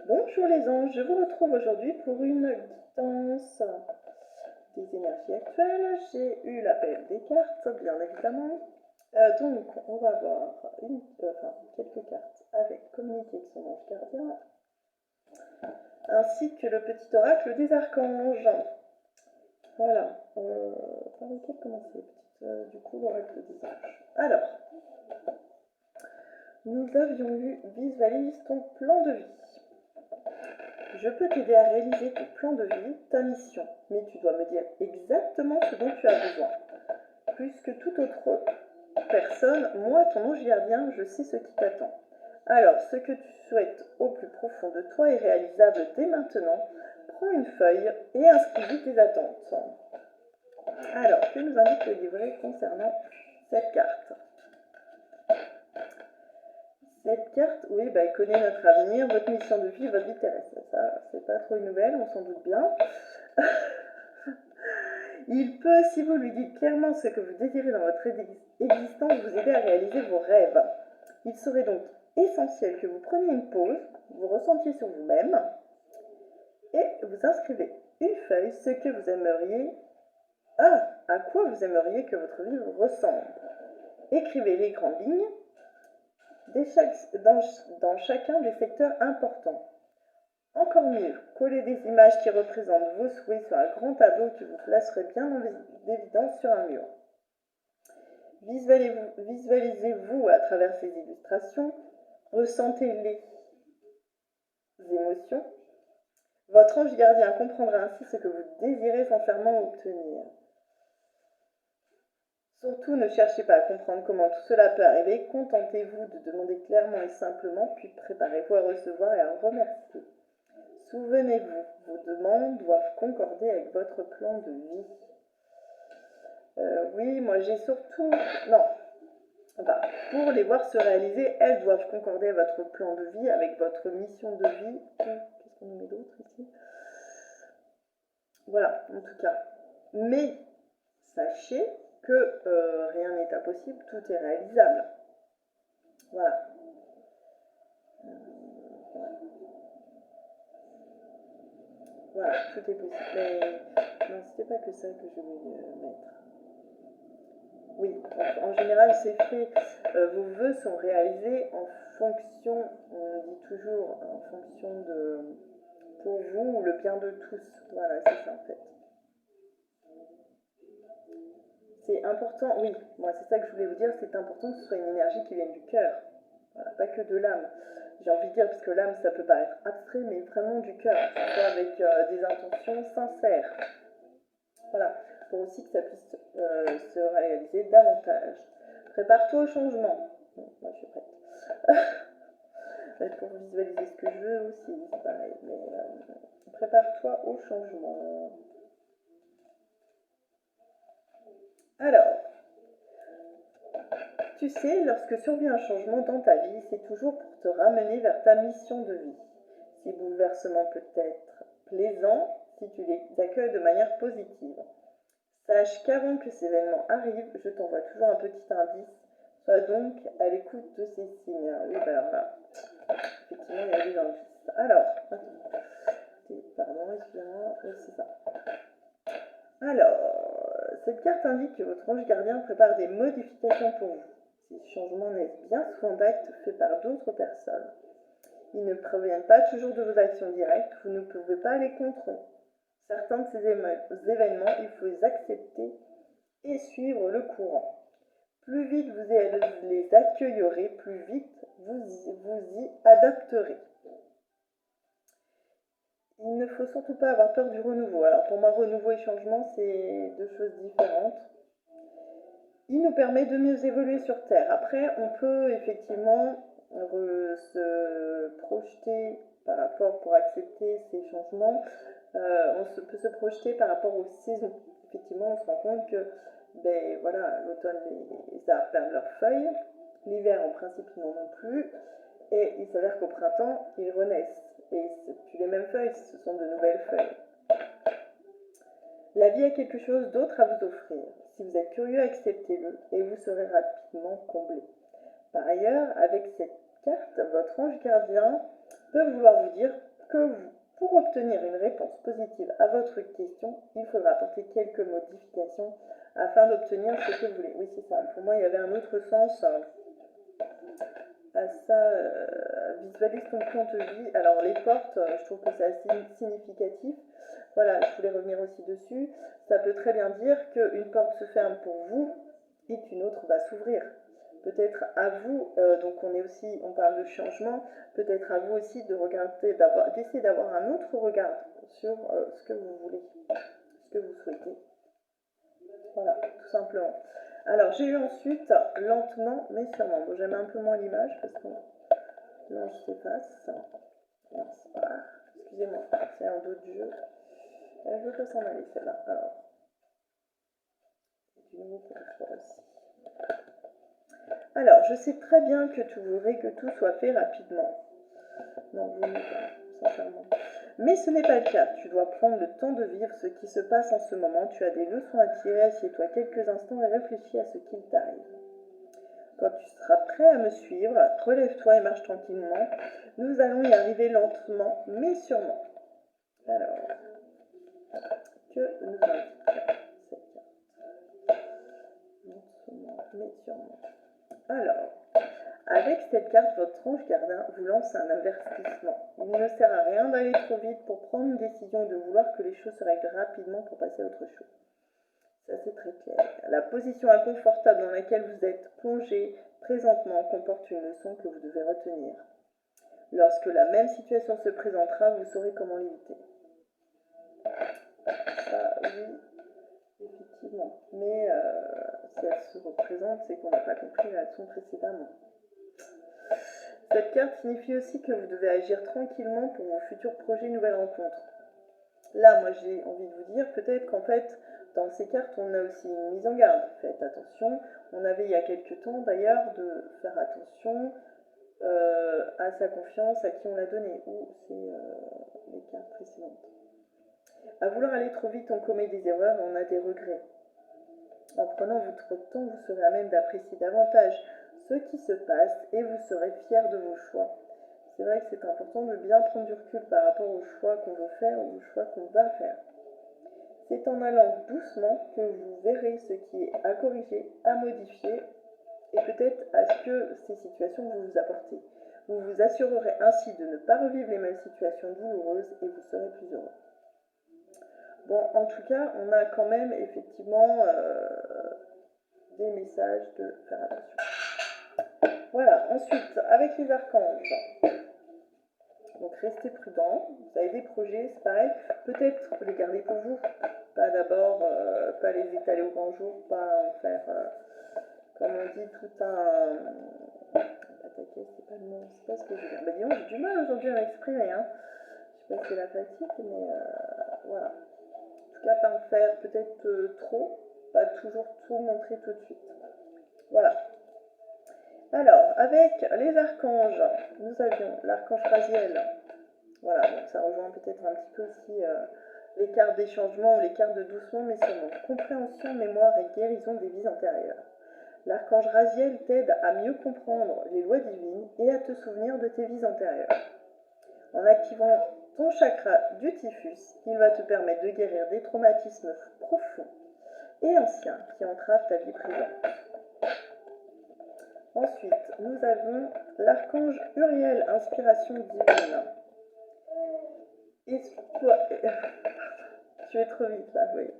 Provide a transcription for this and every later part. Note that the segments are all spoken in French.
Bonjour les anges, je vous retrouve aujourd'hui pour une guidance des énergies actuelles. J'ai eu l'appel des cartes, bien évidemment. Donc, on va voir quelques cartes avec communiquer avec son ange gardien, ainsi que le petit oracle des archanges. Voilà. Par lequel commencer du coup, l'oracle des anges. Alors, nous avions vu visualise ton plan de vie. Je peux t'aider à réaliser ton plan de vie, ta mission, mais tu dois me dire exactement ce dont tu as besoin. Plus que toute autre personne, moi, ton ange gardien, je sais ce qui t'attend. Alors, ce que tu souhaites au plus profond de toi est réalisable dès maintenant. Prends une feuille et inscris tes attentes. Alors, que nous indique le livret concernant cette carte ? Cette carte, oui, elle connaît notre avenir, votre mission de vie, votre vie terrestre. Ça, c'est pas trop une nouvelle, on s'en doute bien. Il peut, si vous lui dites clairement ce que vous désirez dans votre existence, vous aider à réaliser vos rêves. Il serait donc essentiel que vous preniez une pause, vous ressentiez sur vous-même et vous inscrivez une feuille ce que vous aimeriez, à quoi vous aimeriez que votre vie ressemble. Écrivez les grandes lignes dans chacun des secteurs importants. Encore mieux, collez des images qui représentent vos souhaits sur un grand tableau que vous placerez bien en évidence sur un mur. Visualisez-vous à travers ces illustrations, ressentez les émotions. Votre ange gardien comprendra ainsi ce que vous désirez sincèrement obtenir. Surtout, ne cherchez pas à comprendre comment tout cela peut arriver, contentez-vous de demander clairement et simplement, puis préparez-vous à recevoir et à remercier. Souvenez-vous, vos demandes doivent concorder avec votre plan de vie. Oui, moi j'ai surtout... Non. Pour les voir se réaliser, elles doivent concorder avec votre plan de vie, avec votre mission de vie. Qu'est-ce qu'on met d'autre ici ? Voilà, en tout cas. Mais sachez que rien n'est impossible, tout est réalisable. Voilà. Voilà, tout est possible. Mais non, c'était pas que ça que je voulais mettre. Oui, en général, c'est fait. Vos vœux sont réalisés en fonction, on dit toujours, en fonction de, pour vous, le bien de tous. Voilà, c'est ça en fait. C'est important, oui, moi c'est ça que je voulais vous dire, c'est important que ce soit une énergie qui vienne du cœur. Voilà, pas que de l'âme. J'ai envie de dire, parce que l'âme, ça peut paraître abstrait, mais vraiment du cœur, avec des intentions sincères. Voilà, pour aussi que ça puisse se réaliser davantage. Prépare-toi au changement. Bon, moi, je suis prête. Pour visualiser ce que je veux aussi, c'est pareil. Mais prépare-toi au changement. Alors, tu sais, lorsque survient un changement dans ta vie, c'est toujours pour te ramener vers ta mission de vie. Ces bouleversements peuvent être plaisants si tu les accueilles de manière positive. Sache qu'avant que ces événements arrivent, je t'envoie toujours un petit indice. Sois donc à l'écoute de ces signes. Oui, alors là, effectivement, il y a des indices. Alors, pardon, excusez-moi, oui, c'est ça. Alors, cette carte indique que votre ange gardien prépare des modifications pour vous. Ces changements naissent bien souvent d'actes faits par d'autres personnes. Ils ne proviennent pas toujours de vos actions directes, vous ne pouvez pas aller contre eux. Certains de ces événements, il faut les accepter et suivre le courant. Plus vite vous les accueillerez, plus vite vous y adapterez. Il ne faut surtout pas avoir peur du renouveau. Alors pour moi, renouveau et changement, c'est deux choses différentes. Il nous permet de mieux évoluer sur Terre. Après, on peut effectivement se projeter par rapport, pour accepter ces changements, peut se projeter par rapport aux saisons. Effectivement, on se rend compte que voilà, l'automne, les arbres perdent leurs feuilles, l'hiver en principe ils n'en ont plus, et il s'avère qu'au printemps, ils renaissent. Et ce sont plus les mêmes feuilles, ce sont de nouvelles feuilles. La vie a quelque chose d'autre à vous offrir. Si vous êtes curieux, acceptez-le et vous serez rapidement comblé. Par ailleurs, avec cette carte, votre ange gardien peut vouloir vous dire pour obtenir une réponse positive à votre question, il faudra apporter quelques modifications afin d'obtenir ce que vous voulez. Oui, c'est ça. Pour moi, il y avait un autre sens à ça. Visualise ton plan de vie. Alors, les portes, je trouve que c'est assez significatif. Voilà, je voulais revenir aussi dessus. Ça peut très bien dire qu'une porte se ferme pour vous et qu'une autre va s'ouvrir. Peut-être à vous, donc on parle de changement, peut-être à vous aussi de regarder, d'essayer d'avoir un autre regard sur ce que vous voulez, ce que vous souhaitez. Voilà, tout simplement. Alors, j'ai eu ensuite lentement mais sûrement. Bon, j'aime un peu moins l'image parce que l'ange s'efface. Excusez-moi, c'est un d'autre jeu. Elle veut pas s'en aller celle-là. Alors, c'est du nouveau pour le aussi. Alors, je sais très bien que tu voudrais que tout soit fait rapidement. Non, vous n'êtes pas, sincèrement. Mais ce n'est pas le cas. Tu dois prendre le temps de vivre ce qui se passe en ce moment. Tu as des leçons à tirer. Assieds-toi quelques instants et réfléchis à ce qu'il t'arrive. Quand tu seras prêt à me suivre, relève-toi et marche tranquillement. Nous allons y arriver lentement, mais sûrement. Alors, que nous indique cette carte? Lentement, mais sûrement. Alors, avec cette carte, votre ange gardien vous lance un avertissement. Il ne sert à rien d'aller trop vite pour prendre une décision et de vouloir que les choses se règlent rapidement pour passer à autre chose. Ça, c'est très clair. La position inconfortable dans laquelle vous êtes plongé présentement comporte une leçon que vous devez retenir. Lorsque la même situation se présentera, vous saurez comment l'éviter. Ça, oui, effectivement. Mais si elle se représente, c'est qu'on n'a pas compris la leçon précédemment. Cette carte signifie aussi que vous devez agir tranquillement pour vos futurs projets, nouvelles rencontres. Là, moi, j'ai envie de vous dire, peut-être qu'en fait, dans ces cartes, on a aussi une mise en garde. Faites attention. On avait il y a quelques temps, d'ailleurs, de faire attention à sa confiance, à qui on l'a donnée. Ou c'est les cartes précédentes. À vouloir aller trop vite, on commet des erreurs et on a des regrets. En prenant votre temps, vous serez à même d'apprécier davantage ce qui se passe et vous serez fiers de vos choix. C'est vrai que c'est important de bien prendre du recul par rapport aux choix qu'on veut faire ou aux choix qu'on va faire. C'est en allant doucement que vous verrez ce qui est à corriger, à modifier et peut-être à ce que ces situations vont vous apporter. Vous vous assurerez ainsi de ne pas revivre les mêmes situations douloureuses et vous serez plus heureux. Bon, en tout cas, on a quand même effectivement des messages de faire attention. Voilà, ensuite, avec les archanges. Donc, restez prudents. Vous avez des projets, c'est pareil. Peut-être les garder pour vous. Pas d'abord, pas les étaler au grand jour, pas en faire, comme on dit, tout un... Attaquer, c'est pas le mot, c'est pas ce que je veux dire. Bah, disons, j'ai du mal aujourd'hui à m'exprimer. Hein. Je sais pas si c'est la fatigue, mais voilà. En tout cas, pas en faire peut-être trop, pas toujours tout montrer tout de suite. Voilà. Alors, avec les archanges, nous avions l'archange Raziel. Voilà, donc ça rejoint peut-être un petit peu aussi les cartes des changements ou les cartes de doucement, mais seulement. Compréhension, mémoire et guérison des vies antérieures. L'archange Raziel t'aide à mieux comprendre les lois divines et à te souvenir de tes vies antérieures. En activant ton chakra du typhus, il va te permettre de guérir des traumatismes profonds et anciens qui entravent ta vie présente. Ensuite, nous avons l'archange Uriel, inspiration divine. Je vais trop vite là, oui.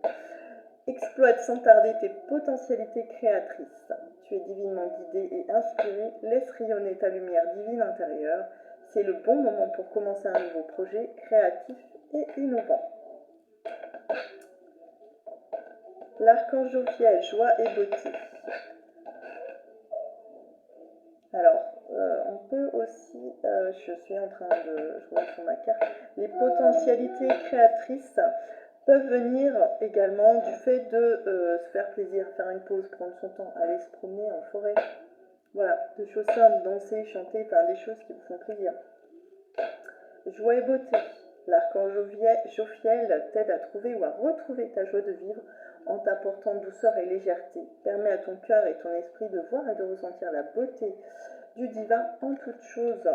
Exploite sans tarder tes potentialités créatrices. Tu es divinement guidé et inspiré. Laisse rayonner ta lumière divine intérieure. C'est le bon moment pour commencer un nouveau projet créatif et innovant. L'archange Jophiel, joie et beauté. Alors, on peut aussi, je suis en train de jouer sur ma carte, les potentialités créatrices peuvent venir également du fait de se faire plaisir, faire une pause, prendre son temps, aller se promener en forêt. Voilà, des choses simples, danser, chanter, enfin des choses qui vous font plaisir. Joie et beauté. L'archange Jophiel t'aide à trouver ou à retrouver ta joie de vivre en t'apportant douceur et légèreté. Permet à ton cœur et ton esprit de voir et de ressentir la beauté du divin en toutes choses.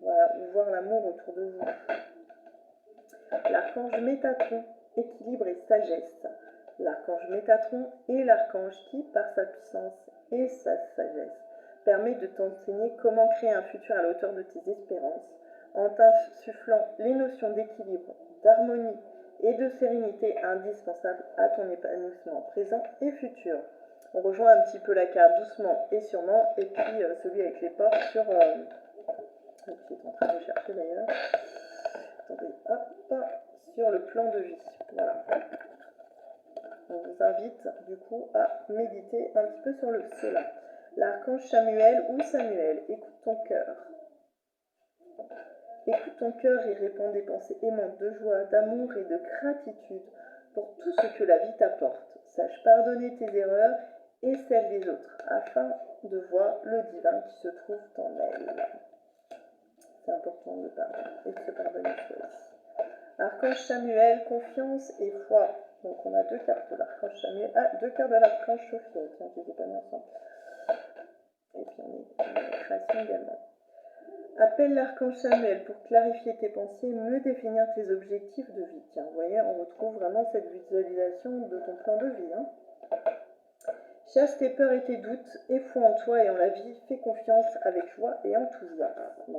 voilà, ou voir l'amour autour de vous. L'archange Métatron, équilibre et sagesse. L'archange Métatron est l'archange qui, par sa puissance et sa sagesse, permet de t'enseigner comment créer un futur à la hauteur de tes espérances, en t'insufflant les notions d'équilibre, d'harmonie et de sérénité indispensables à ton épanouissement présent et futur. On rejoint un petit peu la carte doucement et sûrement, et puis celui avec les portes sur... je suis en train de chercher d'ailleurs. Attendez, hop, sur le plan de vie. Voilà. On vous invite du coup à méditer un petit peu sur cela. L'archange Samuel ou Samuel, écoute ton cœur. Écoute ton cœur et répands des pensées aimantes de joie, d'amour et de gratitude pour tout ce que la vie t'apporte. Sache pardonner tes erreurs et celles des autres, afin de voir le divin qui se trouve en elle. C'est important de pardonner et de se pardonner soi aussi. Archange Samuel, confiance et foi. Donc on a deux cartes de l'archange Samuel. Ah, deux cartes de l'archange Sophiel. Tiens, je les ai pas mis ensemble. Et puis on est dans la création également. Appelle l'archange Samuel pour clarifier tes pensées, mieux définir tes objectifs de vie. Tiens, vous voyez, on retrouve vraiment cette visualisation de ton plan de vie. Hein. Chasse tes peurs et tes doutes, et foi en toi et en la vie, fais confiance avec joie et enthousiasme.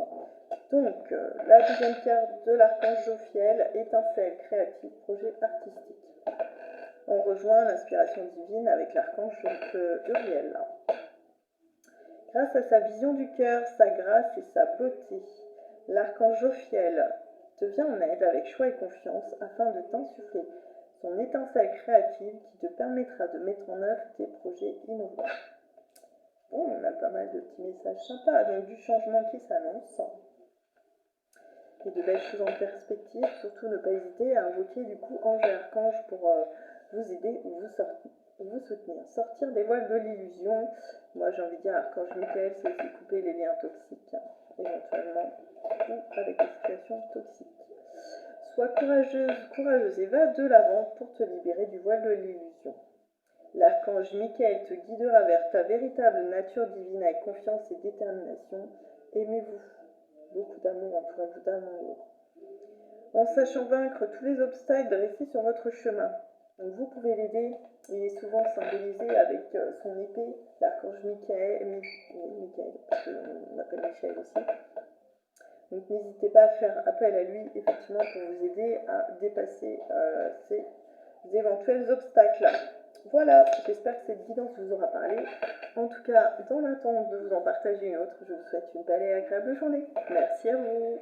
Donc, la deuxième carte de l'archange Jophiel, étincelle créative, projet artistique. On rejoint l'inspiration divine avec l'archange Uriel. Grâce à sa vision du cœur, sa grâce et sa beauté, l'archange Jophiel te vient en aide avec choix et confiance afin de t'insuffler son étincelle créative qui te permettra de mettre en œuvre tes projets innovants. Bon, on a pas mal de petits messages sympas, donc du changement qui s'annonce. Et de belles choses en perspective, surtout ne pas hésiter à invoquer du coup ange et archange pour vous aider ou vous soutenir. Sortir des voiles de l'illusion, moi j'ai envie de dire archange Michael, c'est aussi couper les liens toxiques, éventuellement, ou avec des situations toxiques. Sois courageuse et va de l'avant pour te libérer du voile de l'illusion. L'archange Michael te guidera vers ta véritable nature divine avec confiance et détermination. Aimez-vous. Beaucoup d'amour, entourez-vous d'amour. En sachant vaincre tous les obstacles dressés sur votre chemin. Donc vous pouvez l'aider, il est souvent symbolisé avec son épée, l'archange Michael, parce qu'on l'appelle Michel aussi. Donc n'hésitez pas à faire appel à lui, effectivement, pour vous aider à dépasser ces éventuels obstacles. Voilà, j'espère que cette guidance vous aura parlé. En tout cas, dans l'attente de vous en partager une autre, je vous souhaite une belle et agréable journée. Merci à vous.